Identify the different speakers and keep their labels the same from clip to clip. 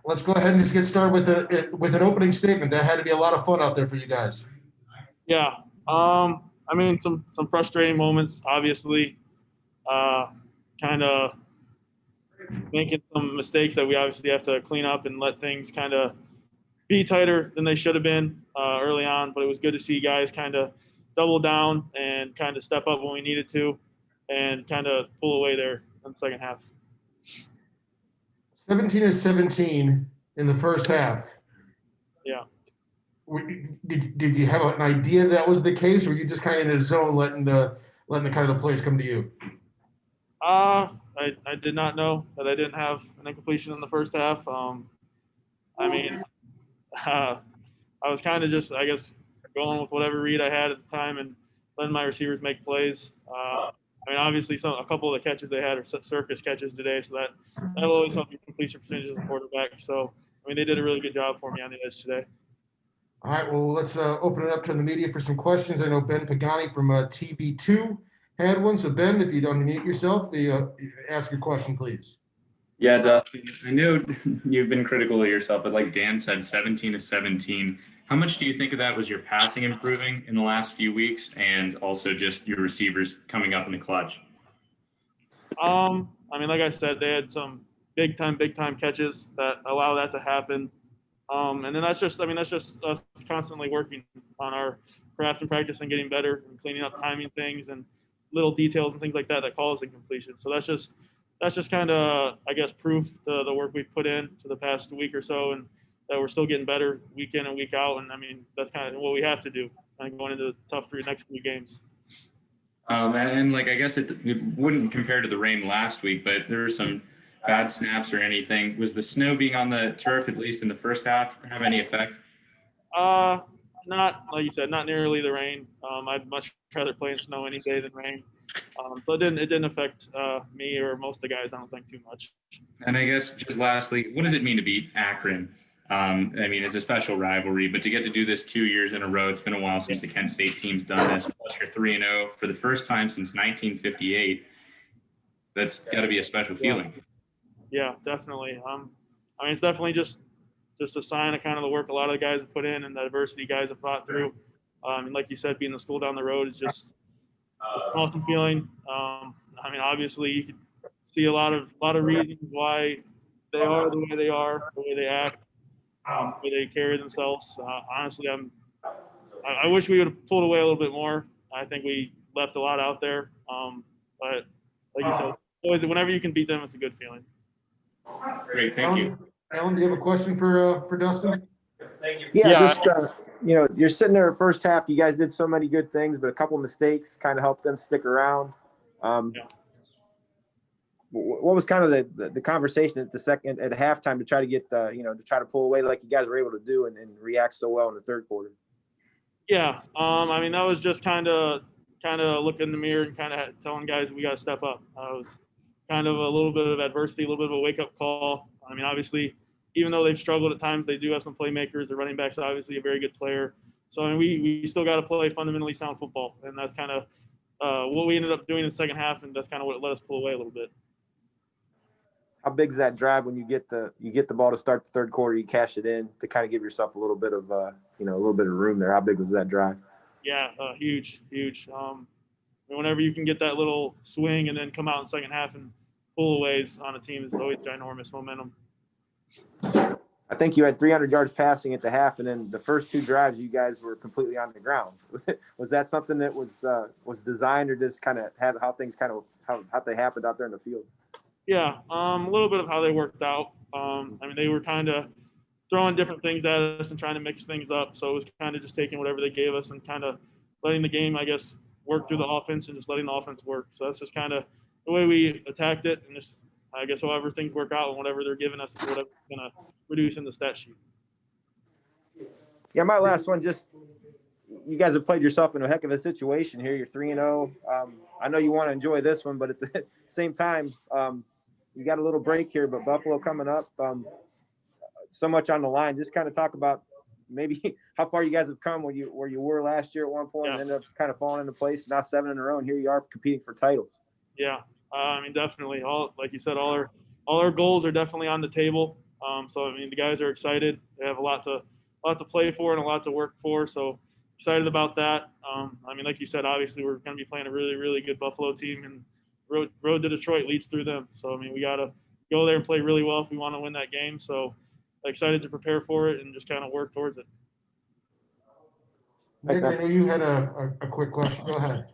Speaker 1: let's go ahead and just get started with an opening statement. That had to be a lot of fun out there for you guys.
Speaker 2: Yeah. I mean, some frustrating moments, obviously. Kind of making some mistakes that we obviously have to clean up and let things kind of be tighter than they should have been early on. But it was good to see guys kind of double down and kind of step up when we needed to, and kind of pull away there in the second half.
Speaker 1: 17-17 in the first half.
Speaker 2: Yeah.
Speaker 1: Did you have an idea that was the case, or were you just kind of in a zone, letting the kind of the plays come to you?
Speaker 2: I did not know that I didn't have an incompletion in the first half. I mean, I was kind of just, I guess, going with whatever read I had at the time and letting my receivers make plays. I mean, obviously, a couple of the catches they had are circus catches today, so that'll always help your completion percentage as a quarterback. So, I mean, they did a really good job for me on the edge today.
Speaker 1: All right, well, let's open it up to the media for some questions. I know Ben Pagani from TV2 had one. So, Ben, if you'd unmute yourself, ask your question, please.
Speaker 3: Yeah, Dustin, I know you've been critical of yourself, but like Dan said, 17-17. How much do you think of that was your passing improving in the last few weeks, and also just your receivers coming up in the clutch?
Speaker 2: I mean, like I said, they had some big time catches that allow that to happen. And then that's just us constantly working on our craft and practice and getting better and cleaning up timing things and little details and things like that cause incompletion. So that's just kind of, I guess, proof the work we've put in to the past week or so, and that we're still getting better week in and week out. And I mean, that's kind of what we have to do kind of going into the tough next 3 games.
Speaker 3: And like, I guess it wouldn't compare to the rain last week, but there were some bad snaps or anything. Was the snow being on the turf, at least in the first half, have any effect?
Speaker 2: Not, like you said, not nearly the rain. I'd much rather play in snow any day than rain. So it didn't affect me or most of the guys, I don't think, too much.
Speaker 3: And I guess just lastly, what does it mean to beat Akron? I mean, it's a special rivalry, but to get to do this 2 years in a row, it's been a while since the Kent State team's done this. Plus, you're 3-0 for the first time since 1958. That's got to be a special feeling.
Speaker 2: Yeah, definitely. I mean, it's definitely just a sign of kind of the work a lot of the guys have put in and the adversity guys have fought through. And like you said, being the school down the road is just an awesome feeling. I mean, obviously, you can see a lot of reasons why they are the way they are, the way they act, the way they carry themselves. Honestly, I wish we would have pulled away a little bit more. I think we left a lot out there. But like you said, always, whenever you can beat them, it's a good feeling.
Speaker 3: Great, thank you.
Speaker 1: Alan, do you have a question for Dustin?
Speaker 4: Thank you. Yeah, just you're sitting there first half. You guys did so many good things, but a couple of mistakes kind of helped them stick around. What was kind of the conversation at halftime to try to get to try to pull away like you guys were able to do and react so well in the third quarter?
Speaker 2: Yeah, I mean, that was just kind of looking in the mirror and kind of telling guys we got to step up. It was kind of a little bit of adversity, a little bit of a wake-up call. I mean, obviously, even though they've struggled at times, they do have some playmakers. The running back's obviously a very good player. So, I mean, we still got to play fundamentally sound football, and that's kind of what we ended up doing in the second half, and that's kind of what let us pull away a little bit.
Speaker 4: How big is that drive when you get the ball to start the third quarter, you cash it in to kind of give yourself a little bit of a little bit of room there? How big was that drive?
Speaker 2: Yeah, huge. Whenever you can get that little swing and then come out in the second half and pull aways on a team is always ginormous momentum.
Speaker 4: I think you had 300 yards passing at the half, and then the first 2 drives you guys were completely on the ground. Was that something that was designed, or just kind of had how things kind of how they happened out there in the field?
Speaker 2: Yeah, a little bit of how they worked out. I mean, they were kind of throwing different things at us and trying to mix things up. So it was kind of just taking whatever they gave us and kind of letting the game, I guess, work through the offense and just letting the offense work. So that's just kind of the way we attacked it. And just, I guess, however things work out and whatever they're giving us is whatever's going to produce in the stat sheet.
Speaker 4: Yeah, my last one, just you guys have played yourself in a heck of a situation here. You're 3-0. I know you want to enjoy this one, but at the same time, you got a little break here, but Buffalo coming up, so much on the line. Just kind of talk about maybe how far you guys have come where you were last year at one point and ended up kind of falling into place. Now 7 in a row, and here you are competing for titles.
Speaker 2: Yeah, I mean, definitely. Like you said, all our goals are definitely on the table. So I mean, the guys are excited. They have a lot to play for and a lot to work for. So excited about that. I mean, like you said, obviously we're going to be playing a really, really good Buffalo team, and road to Detroit leads through them. So I mean, we got to go there and play really well if we want to win that game. So excited to prepare for it and just kind of work towards it.
Speaker 1: Nick, I know you had a quick question. Go ahead.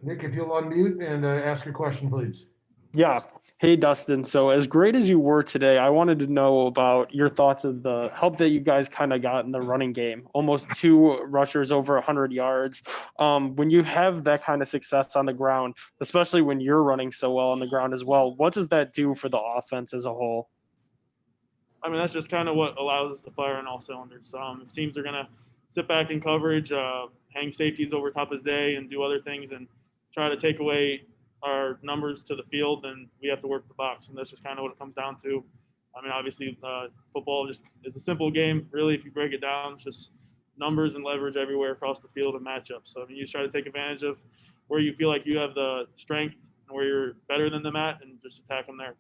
Speaker 1: Nick, if you'll unmute and ask your question, please.
Speaker 5: Yeah. Hey, Dustin. So as great as you were today, I wanted to know about your thoughts of the help that you guys kind of got in the running game. Almost 2 rushers over 100 yards. When you have that kind of success on the ground, especially when you're running so well on the ground as well, what does that do for the offense as a whole?
Speaker 2: I mean, that's just kind of what allows us to fire on all cylinders. If teams are going to sit back in coverage, hang safeties over top of Zay and do other things and try to take away our numbers to the field, then we have to work the box. And that's just kind of what it comes down to. I mean, obviously, football just is a simple game. Really, if you break it down, it's just numbers and leverage everywhere across the field and matchups. So, I mean, you just try to take advantage of where you feel like you have the strength and where you're better than them at and just attack them there.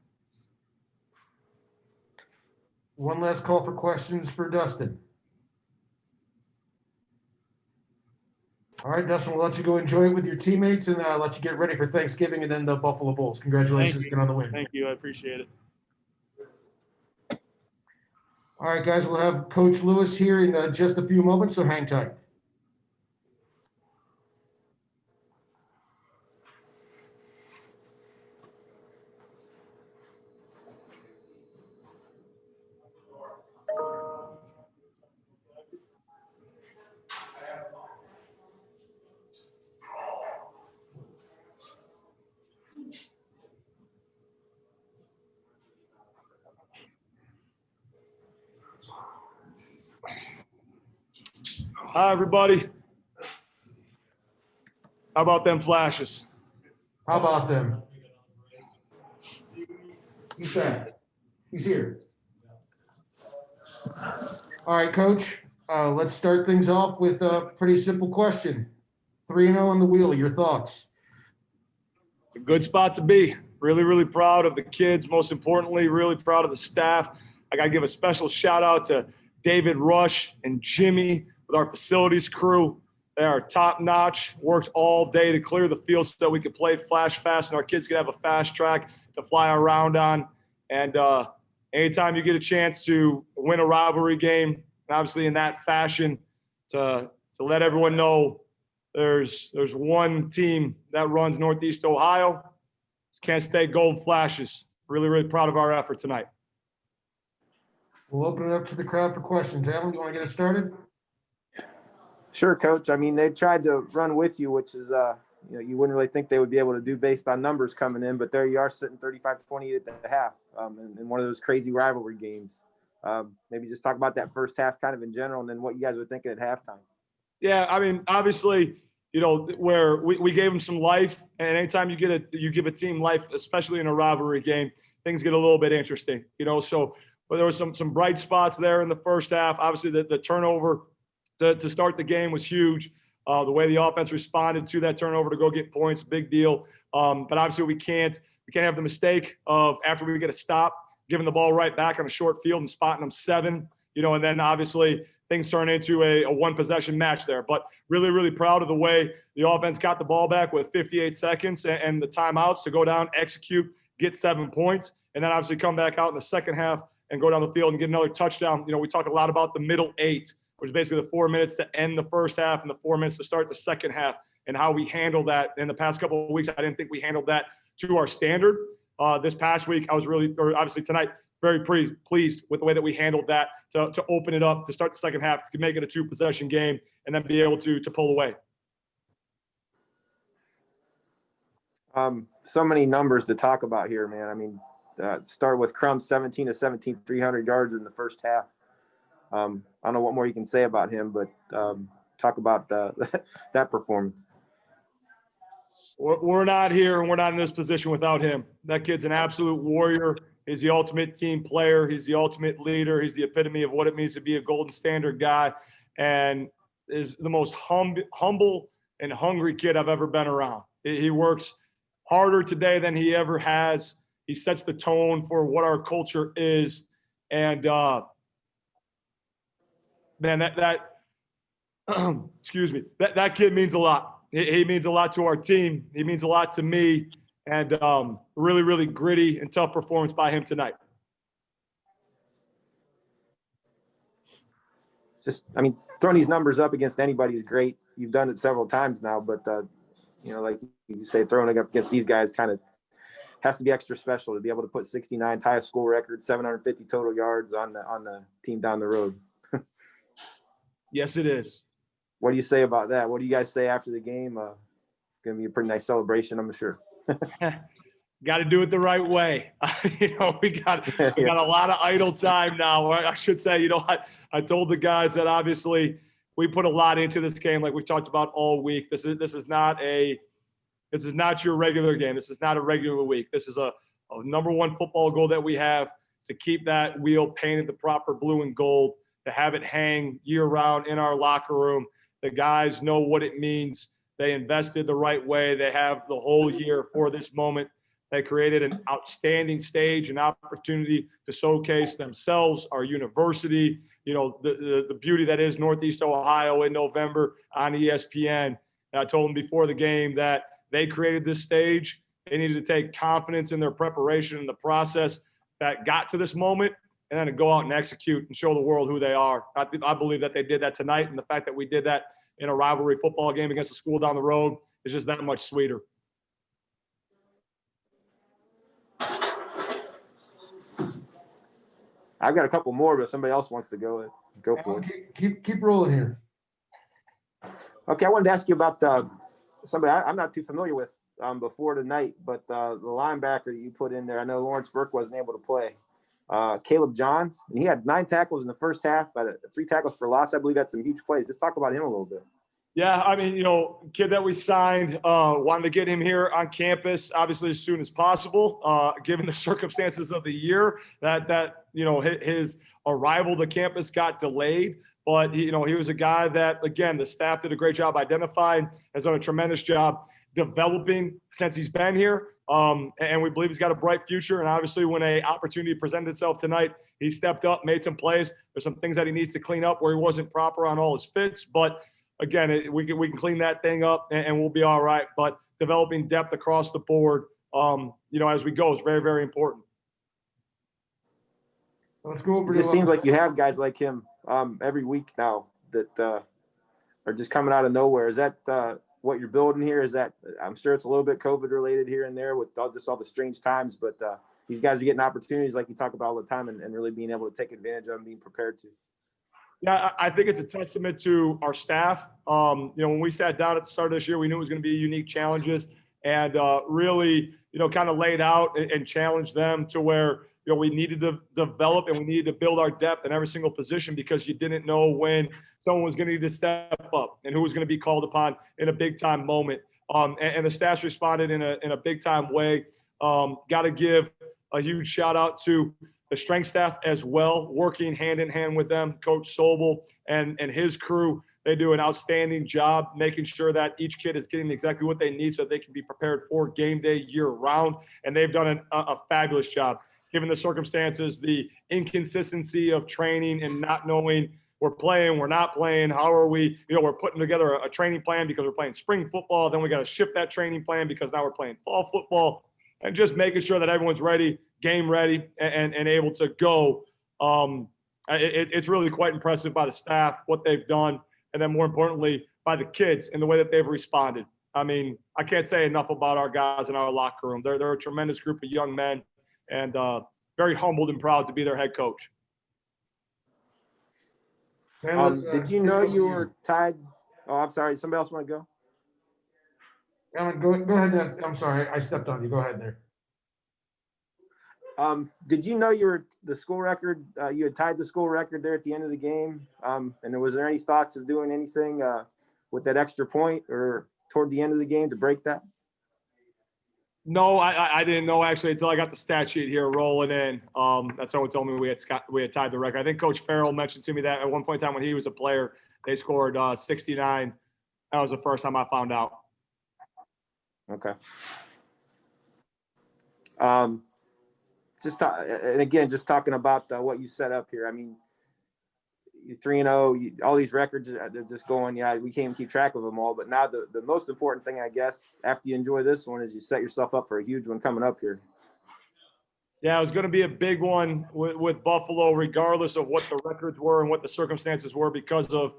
Speaker 1: One last call for questions for Dustin. All right, Dustin, we'll let you go enjoy it with your teammates and let you get ready for Thanksgiving and then the Buffalo Bulls. Congratulations again on the win.
Speaker 2: Thank you. I appreciate it.
Speaker 1: All right, guys, we'll have Coach Lewis here in just a few moments, so hang tight.
Speaker 6: Hi, everybody. How about them flashes?
Speaker 1: How about them? He's back. He's here. All right, Coach, let's start things off with a pretty simple question. 3-0 on the wheel, your thoughts?
Speaker 6: It's a good spot to be. Really, really proud of the kids. Most importantly, really proud of the staff. I got to give a special shout out to David Rush and Jimmy with our facilities crew. They are top notch, worked all day to clear the field so that we could play flash fast and our kids could have a fast track to fly around on. And anytime you get a chance to win a rivalry game, obviously in that fashion, to let everyone know there's one team that runs Northeast Ohio. It's Kent State Golden Flashes. Really, really proud of our effort tonight.
Speaker 1: We'll open it up to the crowd for questions. Alan, you want to get us started?
Speaker 4: Sure, Coach. I mean, they tried to run with you, which is, you wouldn't really think they would be able to do based on numbers coming in, but there you are sitting 35-28 at the half in one of those crazy rivalry games. Maybe just talk about that first half kind of in general and then what you guys were thinking at halftime.
Speaker 6: Yeah, I mean, obviously, where we gave them some life, and anytime you give a team life, especially in a rivalry game, things get a little bit interesting, So, but there was some bright spots there in the first half. Obviously, the turnover to start the game was huge. The way the offense responded to that turnover to go get points, big deal. But obviously, we can't have the mistake of after we get a stop, giving the ball right back on a short field and spotting them 7. And then obviously things turn into a one-possession match there. But really, really proud of the way the offense got the ball back with 58 seconds and the timeouts to go down, execute, get 7 points, and then obviously come back out in the second half and go down the field and get another touchdown. We talk a lot about the middle 8, which is basically the 4 minutes to end the first half and the 4 minutes to start the second half, and how we handle that. In the past couple of weeks, I didn't think we handled that to our standard. This past week, I was obviously tonight, very pleased with the way that we handled that to open it up, to start the second half, to make it a 2-possession game, and then be able to pull away.
Speaker 4: So many numbers to talk about here, man. I mean, start with Crum, 17 to 17, 300 yards in the first half. I don't know what more you can say about him, but talk about that performance.
Speaker 6: We're not here and we're not in this position without him. That kid's an absolute warrior. He's the ultimate team player. He's the ultimate leader. He's the epitome of what it means to be a golden standard guy. And is the most humble and hungry kid I've ever been around. He works harder today than he ever has. He sets the tone for what our culture is. And man, that excuse me, that kid means a lot. He means a lot to our team. He means a lot to me. And really, really gritty and tough performance by him tonight.
Speaker 4: Just, I mean, throwing these numbers up against anybody is great. You've done it several times now, but like you say, throwing it up against these guys kind of has to be extra special to be able to put 69, tie a school record, 750 total yards on the team down the road.
Speaker 6: Yes, it is.
Speaker 4: What do you say about that? What do you guys say after the game? Going to be a pretty nice celebration, I'm sure.
Speaker 6: Got to do it the right way. We got a lot of idle time now. I should say, I told the guys that obviously we put a lot into this game, like we talked about all week. This is not your regular game. This is not a regular week. This is a number one football goal that we have, to keep that wheel painted the proper blue and gold, to have it hang year round in our locker room. The guys know what it means. They invested the right way. They have the whole year for this moment. They created an outstanding stage, an opportunity to showcase themselves, our university, the beauty that is Northeast Ohio in November on ESPN. And I told them before the game that they created this stage. They needed to take confidence in their preparation and the process that got to this moment, and then to go out and execute and show the world who they are. I believe that they did that tonight, and the fact that we did that in a rivalry football game against a school down the road is just that much sweeter.
Speaker 4: I've got a couple more, but if somebody else wants to go for it.
Speaker 1: Keep rolling here.
Speaker 4: Okay, I wanted to ask you about somebody I'm not too familiar with before tonight, but the linebacker that you put in there. I know Lawrence Burke wasn't able to play. Caleb Johns, and he had 9 tackles in the first half, 3 tackles for loss. I believe that's some huge plays. Let's talk about him a little bit.
Speaker 6: Yeah, I mean, kid that we signed, wanted to get him here on campus, obviously as soon as possible, given the circumstances of the year that his arrival to campus got delayed. But he was a guy that, again, the staff did a great job identifying, has done a tremendous job developing since he's been here. And we believe he's got a bright future. And obviously when an opportunity presented itself tonight, he stepped up, made some plays. There's some things that he needs to clean up where he wasn't proper on all his fits. But again, we can clean that thing up and we'll be all right. But developing depth across the board, as we go is very, very important.
Speaker 1: Let's go over
Speaker 4: It just seems like you have guys like him every week now that are just coming out of nowhere. Is that what you're building here? Is that, I'm sure it's a little bit COVID related here and there with all the strange times, but these guys are getting opportunities like you talk about all the time and really being able to take advantage of them, being prepared to.
Speaker 6: Yeah, I think it's a testament to our staff. When we sat down at the start of this year, we knew it was going to be unique challenges, and really, kind of laid out and challenged them to where, we needed to develop and we needed to build our depth in every single position, because you didn't know when someone was going to need to step up and who was going to be called upon in a big time moment. And the staff responded in a big time way. Got to give a huge shout out to the strength staff as well, working hand in hand with them, Coach Sobel and his crew. They do an outstanding job making sure that each kid is getting exactly what they need so they can be prepared for game day year round. And they've done a fabulous job, given the circumstances, the inconsistency of training and not knowing we're playing, we're not playing. How are we, we're putting together a training plan because we're playing spring football. Then we got to shift that training plan because now we're playing fall football, and just making sure that everyone's ready, game ready, and able to go. It's really quite impressive by the staff, what they've done. And then more importantly, by the kids and the way that they've responded. I mean, I can't say enough about our guys in our locker room. They're a tremendous group of young men, and very humbled and proud to be their head coach.
Speaker 4: Did you know you were tied? Oh, I'm sorry. Somebody else want to go?
Speaker 1: Go ahead. I'm sorry. I stepped on you. Go ahead there.
Speaker 4: Did you know you were the school record? You had tied the school record there at the end of the game. And was there any thoughts of doing anything with that extra point or toward the end of the game to break that?
Speaker 6: No, I didn't know actually until I got the stat sheet here rolling in. That's someone told me we had tied the record. I think Coach Farrell mentioned to me that at one point in time when he was a player They scored 69. That was the first time I found out.
Speaker 4: Okay. And again, just talking about what you set up here. I mean, you're 3-0, all these records, they're just going, yeah, we can't even keep track of them all. But now the most important thing, I guess, after you enjoy this one is you set yourself up for a huge one coming up here.
Speaker 6: Yeah, it was going to be a big one with Buffalo, regardless of what the records were and what the circumstances were because of,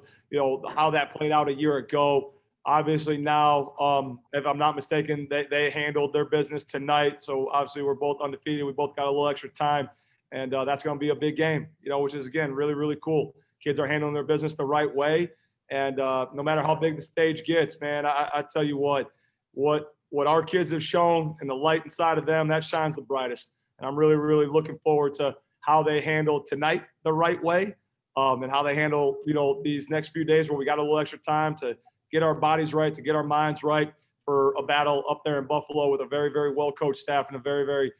Speaker 6: how that played out a year ago. Obviously now, if I'm not mistaken, they handled their business tonight. So obviously we're both undefeated. We both got a little extra time. And that's going to be a big game, which is, again, really, really cool. Kids are handling their business the right way. And no matter how big the stage gets, man, I tell you what our kids have shown and the light inside of them, that shines the brightest. And I'm really, really looking forward to how they handle tonight the right way and how they handle, these next few days where we got a little extra time to get our bodies right, to get our minds right for a battle up there in Buffalo with a very, very well-coached staff and a very, very,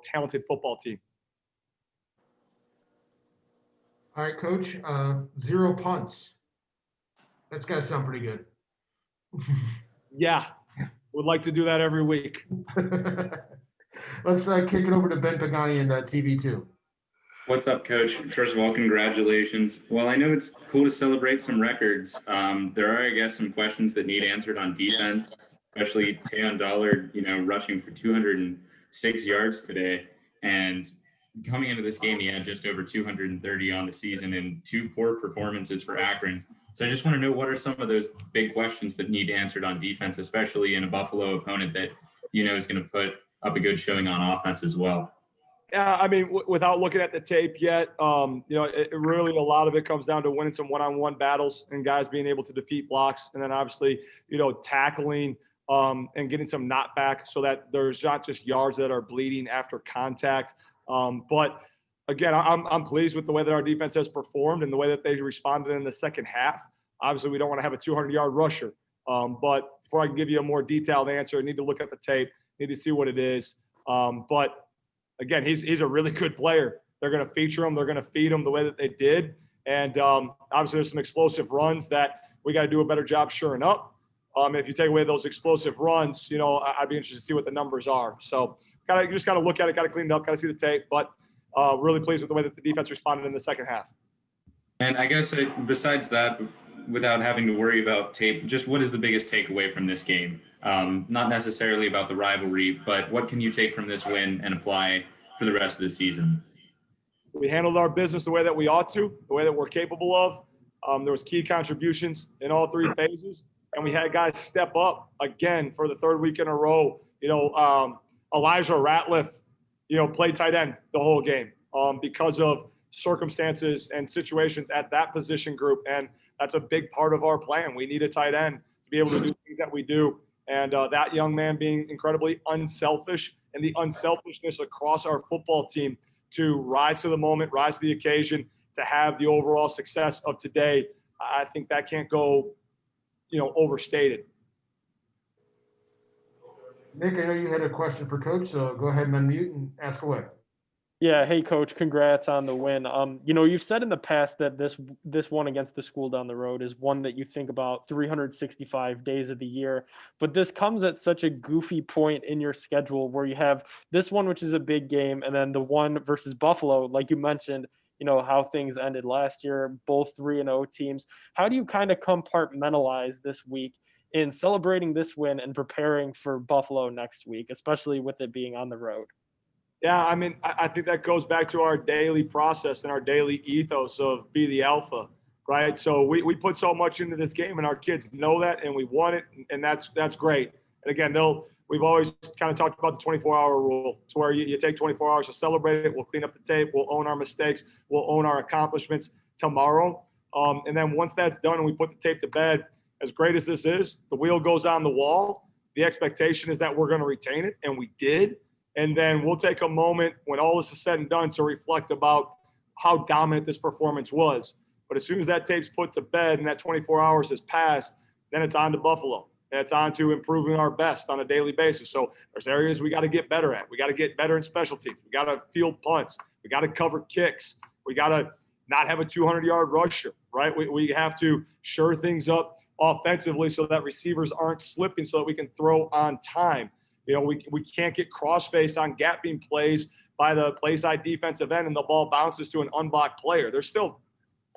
Speaker 6: talented football team.
Speaker 1: All right, Coach, 0 punts. That's got to sound pretty good.
Speaker 6: Yeah, would like to do that every week.
Speaker 1: Let's kick it over to Ben Pagani in TV2.
Speaker 3: What's up, Coach? First of all, congratulations. Well, I know it's cool to celebrate some records. There are, I guess, some questions that need answered on defense, especially Tayon Dollard, rushing for 206 yards today. And coming into this game, he had just over 230 on the season and 2 poor performances for Akron. So I just want to know, what are some of those big questions that need answered on defense, especially in a Buffalo opponent that, is going to put up a good showing on offense as well?
Speaker 6: Yeah, I mean, without looking at the tape yet, it really, a lot of it comes down to winning some one-on-one battles and guys being able to defeat blocks. And then obviously, tackling and getting some knockback so that there's not just yards that are bleeding after contact. But again, I'm pleased with the way that our defense has performed and the way that they responded in the second half. Obviously, we don't want to have a 200-yard rusher. But before I can give you a more detailed answer, I need to look at the tape, need to see what it is. But again, he's a really good player. They're going to feature him. They're going to feed him the way that they did. And obviously there's some explosive runs that we got to do a better job shoring up. If you take away those explosive runs, I'd be interested to see what the numbers are. So you just got to look at it, got to clean it up, got to see the tape. But really pleased with the way that the defense responded in the second half.
Speaker 3: And I guess besides that, without having to worry about tape, just what is the biggest takeaway from this game? Not necessarily about the rivalry, but what can you take from this win and apply for the rest of the season?
Speaker 6: We handled our business the way that we ought to, the way that we're capable of. There was key contributions in all 3 phases, and we had guys step up again for the 3rd week in a row. Elijah Ratliff, played tight end the whole game because of circumstances and situations at that position group, and that's a big part of our plan. We need a tight end to be able to do things that we do. And that young man being incredibly unselfish, and the unselfishness across our football team to rise to the moment, rise to the occasion, to have the overall success of today, I think that can't go, overstated.
Speaker 1: Nick, I know you had a question for Coach, so go ahead and unmute and ask away.
Speaker 5: Yeah. Hey, Coach, congrats on the win. You've said in the past that this one against the school down the road is one that you think about 365 days of the year. But this comes at such a goofy point in your schedule where you have this one, which is a big game, and then the one versus Buffalo, like you mentioned, how things ended last year, both 3-0 teams. How do you kind of compartmentalize this week in celebrating this win and preparing for Buffalo next week, especially with it being on the road?
Speaker 6: Yeah, I mean, I think that goes back to our daily process and our daily ethos of be the alpha, right? So we put so much into this game, and our kids know that, and we want it, and that's great. And again, we've always kind of talked about the 24-hour rule, to where you take 24 hours to celebrate it. We'll clean up the tape. We'll own our mistakes. We'll own our accomplishments tomorrow. And then once that's done and we put the tape to bed, as great as this is, the wheel goes on the wall. The expectation is that we're going to retain it, and we did. And then we'll take a moment when all this is said and done to reflect about how dominant this performance was. But as soon as that tape's put to bed and that 24 hours has passed, then it's on to Buffalo. And it's on to improving our best on a daily basis. So there's areas we got to get better at. We got to get better in special teams. We got to field punts. We got to cover kicks. We got to, not have a 200-yard rusher, right? We have to shore things up offensively so that receivers aren't slipping so that we can throw on time. You know, we can't get cross-faced on gapping plays by the play side defensive end and the ball bounces to an unblocked player. There's still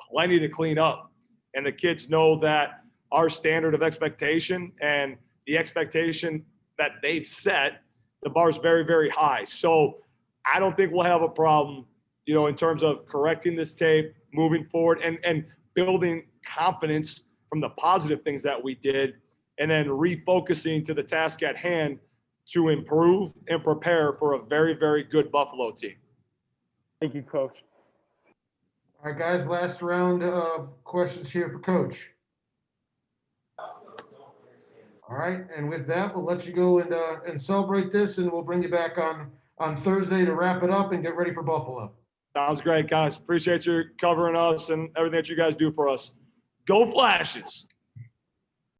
Speaker 6: plenty to clean up. And the kids know that our standard of expectation and the expectation that they've set, the bar is very, very high. So I don't think we'll have a problem, you know, in terms of correcting this tape, moving forward, and building confidence from the positive things that we did, and then refocusing to the task at hand to improve and prepare for a very, very good Buffalo team.
Speaker 5: Thank you, Coach.
Speaker 1: All right, guys, last round of questions here for Coach. All right, and with that, we'll let you go and celebrate this, and we'll bring you back on Thursday to wrap it up and get ready for Buffalo.
Speaker 6: Sounds great, guys. Appreciate you covering us and everything that you guys do for us. Go Flashes!